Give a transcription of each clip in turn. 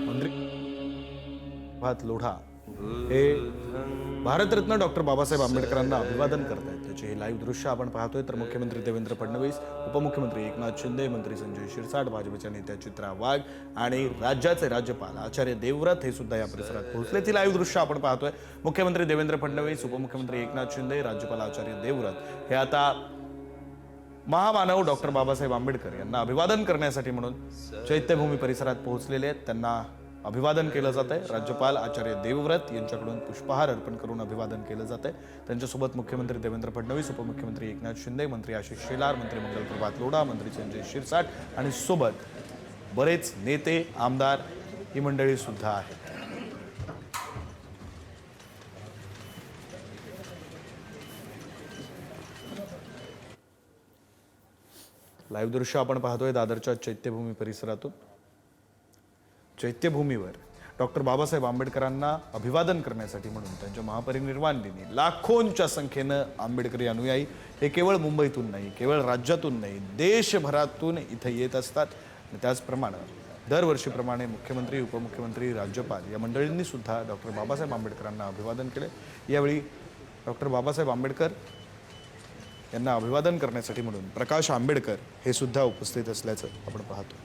मंत्री भात लोढा हे भारतरत्न डॉक्टर बाबासाहेब आंबेडकरांना अभिवादन करतायत। त्याचे हे लाईव्ह दृश्य आपण पाहतोय। तर मुख्यमंत्री देवेंद्र फडणवीस, उपमुख्यमंत्री एकनाथ शिंदे, मंत्री संजय शिरसाट, भाजपच्या नेत्या चित्रा वाघ आणि राज्याचे राज्यपाल आचार्य देवव्रत हे सुद्धा या परिसरात पोहोचले। ती लाईव्ह दृश्य आपण पाहतोय। मुख्यमंत्री देवेंद्र फडणवीस, उपमुख्यमंत्री एकनाथ शिंदे, राज्यपाल आचार्य देवव्रत हे आता महामानव डॉक्टर बाबासाहेब आंबेडकर यांना अभिवादन करण्यासाठी म्हणून चैत्यभूमी परिसरात पोहोचलेले आहेत। त्यांना अभिवादन केलं जात आहे। राज्यपाल आचार्य देवव्रत यांच्याकडून पुष्पहार अर्पण करून अभिवादन केलं जात आहे। त्यांच्यासोबत मुख्यमंत्री देवेंद्र फडणवीस, उपमुख्यमंत्री एकनाथ शिंदे, मंत्री आशिष शेलार, मंत्री मंगल प्रभात लोढा, मंत्री संजय शिरसाट आणि सोबत बरेच नेते, आमदार ही मंडळी सुद्धा आहेत। लाईव्ह दृश्य आपण पाहतोय दादरच्या चैत्यभूमी परिसरातून। चैत्यभूमीवर डॉक्टर बाबासाहेब आंबेडकरांना अभिवादन करण्यासाठी म्हणून त्यांच्या महापरिनिर्वाण दिनी लाखोंच्या संख्येनं आंबेडकरी अनुयायी हे केवळ मुंबईतून नाही, केवळ राज्यातून नाही, देशभरातून इथे येत असतात। त्याचप्रमाणे दरवर्षीप्रमाणे मुख्यमंत्री, उपमुख्यमंत्री, राज्यपाल या मंडळींनी सुद्धा डॉक्टर बाबासाहेब आंबेडकरांना अभिवादन केले। यावेळी डॉक्टर बाबासाहेब आंबेडकर यांना अभिवादन करण्यासाठी म्हणून प्रकाश आंबेडकर हे सुद्धा उपस्थित असल्याचं आपण पाहतो।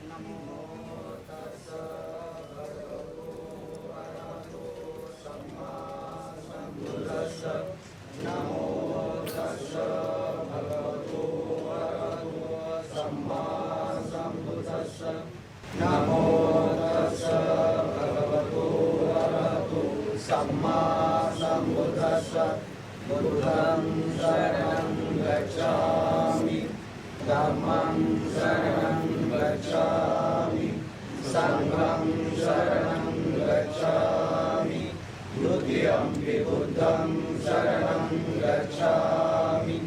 बुद्धं शरणं गच्छामि, धम्मं शरणं गच्छामि, संघं शरणं गच्छामि, द्वितीयंपि बुद्धं शरणं गच्छामि,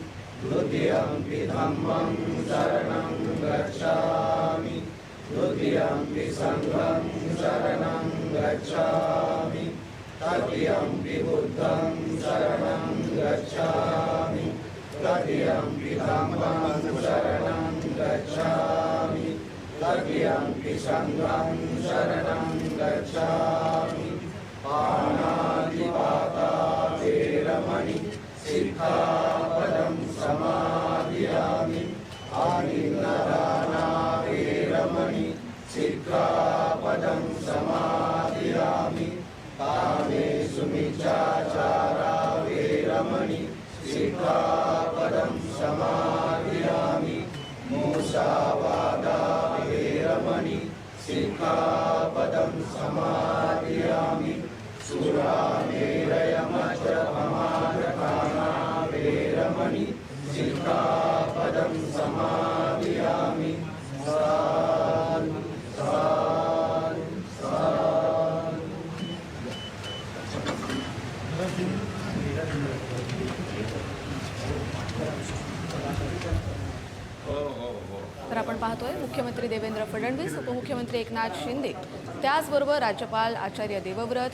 द्वितीयंपि धम्मं शरणं गच्छामि, द्वितीयंपि संघं शरणं गच्छामि, तृतीयंपि बुद्धं शरणं गच्छामि, तृतीयंपि धम्मं शरणं गच्छामि, तृतीयंपि संघं शरणं गच्छामि। पाणातिपाता वेरमणि सिक्खापदं समादियामि। आनिन्नदाना वेरमणि सिक्खापदं समादियामि। कामेषु मिथ्याचारा वेरमणि सिक्खापदं समादियामि। मूसावादा वेरमणि सिक्खापदं समादियामि। सुरामेरयमद्यपमादपाना वेरमणि सिक्खापदं समादियामि। तर आपण पाहतोय मुख्यमंत्री देवेंद्र फडणवीस, उपमुख्यमंत्री एकनाथ शिंदे, त्याचबरोबर राज्यपाल आचार्य देवव्रत,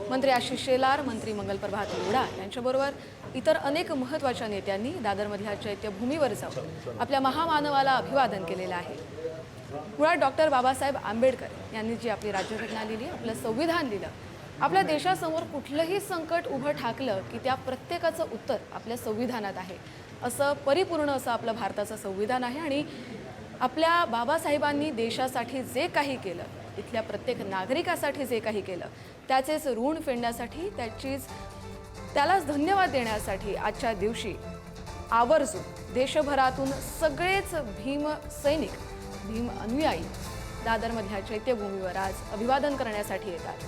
मंत्री आशिष शेलार, मंत्री मंगल प्रभात लोढा यांच्याबरोबर इतर अनेक महत्त्वाच्या नेत्यांनी दादरमधल्या चैत्यभूमीवर जाऊन आपल्या महामानवाला अभिवादन केलेलं आहे। मुळात डॉक्टर बाबासाहेब आंबेडकर यांनी जी आपली राज्यघटना लिहिली, आपलं संविधान लिहिलं, आपल्या देशासमोर कुठलंही संकट उभं ठाकलं की त्या प्रत्येकाचं उत्तर आपल्या संविधानात आहे। असं परिपूर्ण असं आपलं भारताचं संविधान आहे आणि आपल्या बाबासाहेबांनी देशासाठी जे काही केलं, इथल्या प्रत्येक नागरिकासाठी जे काही केलं, त्याचेच ऋण फेडण्यासाठी, त्यालाच धन्यवाद देण्यासाठी आजच्या दिवशी आवर्जून देशभरातून सगळेच भीम सैनिक, भीम अनुयायी दादरमधल्या चैत्यभूमीवर आज अभिवादन करण्यासाठी येतात।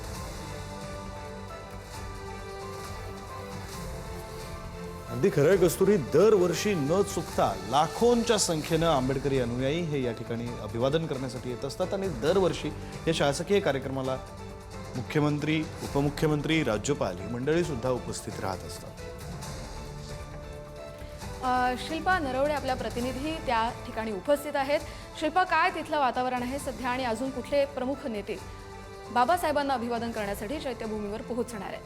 अगदी खरं आहे कस्तुरी, दरवर्षी न चुकता लाखोंच्या संख्येनं आंबेडकरी अनुयायी हे या ठिकाणी अभिवादन करण्यासाठी येत असतात आणि दरवर्षी या शासकीय कार्यक्रमाला मुख्यमंत्री, उपमुख्यमंत्री, राज्यपाल ही मंडळी सुद्धा उपस्थित राहत असतात। शिल्पा नरवडे आपल्या प्रतिनिधी त्या ठिकाणी उपस्थित आहेत। शिल्पा, काय तिथलं वातावरण आहे सध्या आणि अजून कुठले प्रमुख नेते बाबासाहेबांना अभिवादन करण्यासाठी चैत्यभूमीवर पोहोचणार आहेत?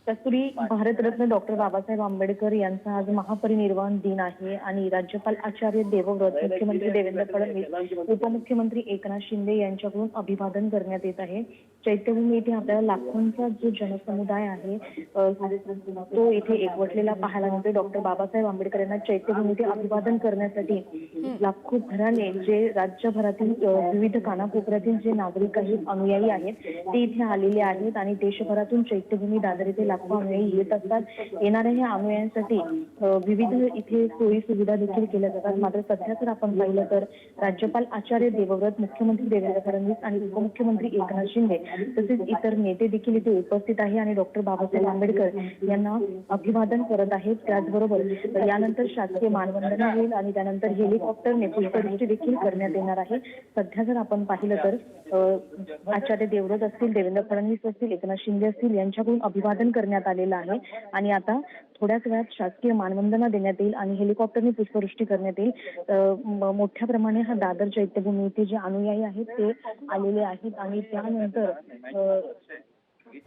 तत्पूर्वी भारतरत्न डॉक्टर बाबासाहेब आंबेडकर यांचा आज महापरिनिर्वाण दिन आहे आणि राज्यपाल आचार्य देवव्रत, मुख्यमंत्री देवेंद्र फडणवीस, उपमुख्यमंत्री एकनाथ शिंदे यांच्याकडून अभिवादन करण्यात येत आहे. चैत्यभूमी येथे आपल्याला लाखोंचा जो जनसमुदाय आहे तो इथे एकवटलेला पाहायला मिळतो. डॉक्टर बाबासाहेब आंबेडकर यांना चैत्यभूमी येथे अभिवादन करण्यासाठी लाखो घराणे जे राज्यभरातील विविध कानाकोपऱ्यातील जे नागरिक आहेत, अनुयायी आहेत, ते इथे आलेले आहेत आणि देशभरातून चैत्यभूमी दादर येथे लाखो अनुयायी येत असतात. येणाऱ्या ह्या अनुयायांसाठी विविध इथे सोयी सुविधा देखील केल्या जातात. मात्र सध्या जर आपण पाहिलं तर राज्यपाल आचार्य देवव्रत, मुख्यमंत्री देवेंद्र फडणवीस आणि उपमुख्यमंत्री एकनाथ शिंदे तसेच इतर नेते देखील इथे उपस्थित आहे आणि डॉक्टर बाबासाहेब आंबेडकर यांना अभिवादन करत आहेत. त्याचबरोबर यानंतर शासकीय मानवंदना होईल आणि त्यानंतर हेलिकॉप्टरने पुष्पवृष्टी देखील करण्यात येणार आहे. सध्या जर आपण पाहिलं तर आचार्य देवव्रत असतील, देवेंद्र फडणवीस असतील, एकनाथ शिंदे असतील यांच्याकडून अभिवादन करण्यात आलेलं आहे आणि आता थोड्याच वेळात शासकीय मानवंदना देण्यात येईल आणि हेलिकॉप्टरने पुष्पवृष्टी करण्यात येईल. मोठ्या प्रमाणे हा दादर चैत्यभूमी येथे जे अनुयायी आहेत ते आलेले आहेत आणि त्यानंतर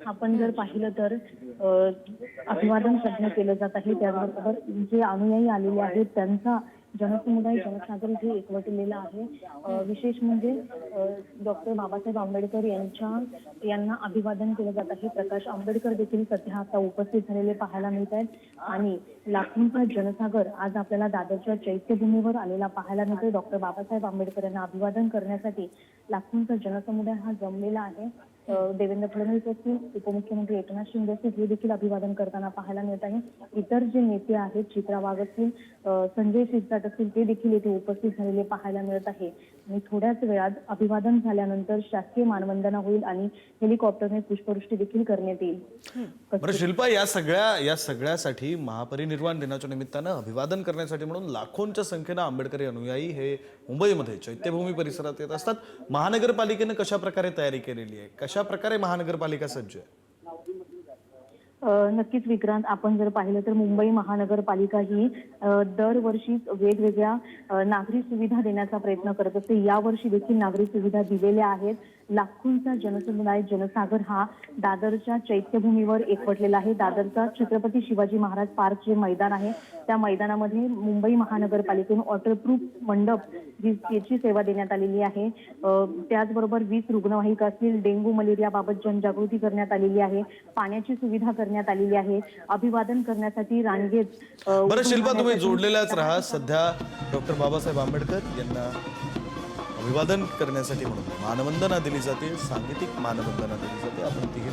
आपण जर पाहिलं तर अभिवादन सध्या केलं जात आहे. त्याचबरोबर जे अनुयायी आलेले आहेत त्यांचा जनसमुदाय जनसागर इथे एकवटलेला आहे. विशेष म्हणजे डॉक्टर बाबासाहेब आंबेडकर यांना अभिवादन केलं जात आहे. प्रकाश आंबेडकर देखील सध्या आता उपस्थित झालेले पाहायला मिळत आहेत आणि लाखोंचा जनसागर आज आपल्याला दादरच्या चैत्यभूमीवर आलेला पाहायला मिळतोय. डॉक्टर बाबासाहेब आंबेडकर यांना अभिवादन करण्यासाठी लाखोंचा जनसमुदाय हा जमलेला आहे. देवेंद्र फडणवीस असतील, उपमुख्यमंत्री एकनाथ शिंदे असतील, हे देखील अभिवादन करताना पाहायला मिळत आहे. इतर जे नेते आहेत, चित्रा वाघ असतील, संजय शिरसाट असतील, ते देखील येथे उपस्थित झालेले पाहायला मिळत आहे आणि थोड्याच वेळात अभिवादन झाल्यानंतर शासकीय मानवंदना होईल आणि हेलिकॉप्टरने पुष्पवृष्टी देखील करण्यात येईल. बरं शिल्पा, या सगळ्यासाठी महापरिनिर्वाण दिनाच्या निमित्तानं अभिवादन करण्यासाठी म्हणून लाखोंच्या संख्येनं आंबेडकरी अनुयायी हे मुंबईमध्ये चैत्यभूमी परिसरात येत असतात. महानगरपालिकेनं कशा प्रकारे तयारी केलेली आहे, कशा प्रकारे महानगरपालिका सज्ज आहे? नक्कीच विक्रांत, आपण जर पाहिलं तर मुंबई महानगरपालिका ही दरवर्षी वेगवेगळ्या नागरी सुविधा देण्याचा प्रयत्न करत असते. यावर्षी देखील नागरी सुविधा दिलेल्या आहेत. लाखोंचा जनसमुदाय जनसागर हा दादरच्या चैत्यभूमीवर एकवटलेला आहे. दादरचा छत्रपती शिवाजी महाराज पार्क जे मैदान आहे त्या मैदानामध्ये मुंबई महानगरपालिकेने वॉटरप्रूफ मंडप याची सेवा देण्यात आलेली आहे. त्याचबरोबर 20 रुग्णवाहिका असतील, डेंग्यू मलेरियाबाबत जनजागृती करण्यात आलेली आहे, पाण्याची सुविधा करण्यात आलेली आहे. अभिवादन करण्यासाठी रांगेत बरं शिल्पा, तुम्ही जोडलेलाच राहा. सध्या डॉक्टर बाबासाहेब आंबेडकर यांना अभिवादन करण्यासाठी म्हणून मानवंदना दिली जाते, सांगीतिक मानवंदना दिली जाते. आपण तिघे